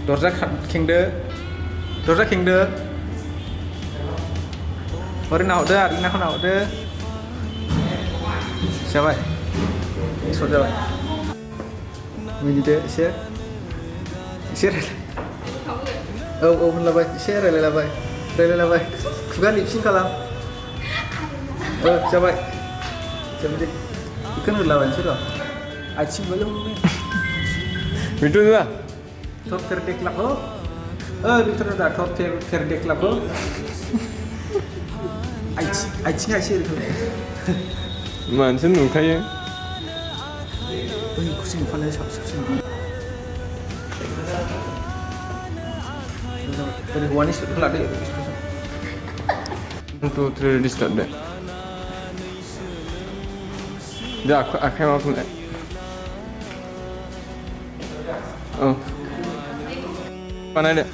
दरजा खेंदो ओरै नाहरदो आरिनाखौ नाहरदो जाबाय सट जाबाय मिनिदो एसे औ होनलाबाय एसे रायलायलाबाय खुगा लिपसिं खालाम जाबाय दे बेखौनो होलाबायनोसै र' आथिं बायदि हमनो Betul lah. Top terdeklak lo. Betul dah top terdeklak lo. Aici itu. Mansen nukaye. Kucing pandai sabsin. Dari wani sudah ada. 1, 2, 3 ready start deh. Dah aku mau mulai. Oh. Mana ada?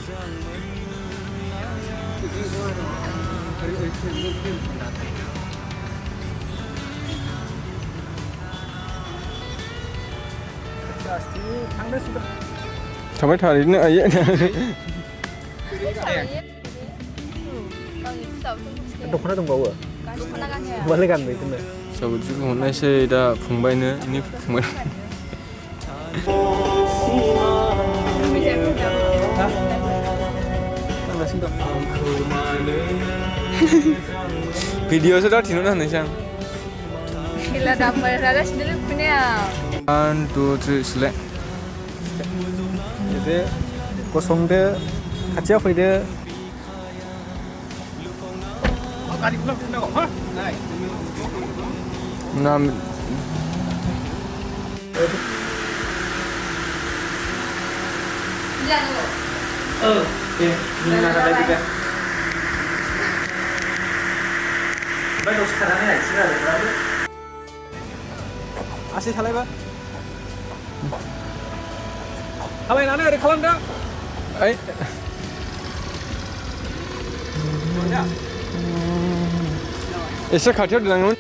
Sampai hari ini aja. Dukana dongbawo. Dukana gannya. Balik kan begitu. Sabut juga mulai saya dah pengbayarnya ini pengbayar. Video sudah tinun nih sang. Gila dapat ada sendiri punya. 1, 2, 3 select. Jadi gosongdo, खाथियाव फैदो. Nam. Jangan. Oke, ini ada tiga. Baik, sekarang ini sudah ada berapa? Asih salai pak. Salai nana ada kolam dah. Ay. Esa kaçıyor dengan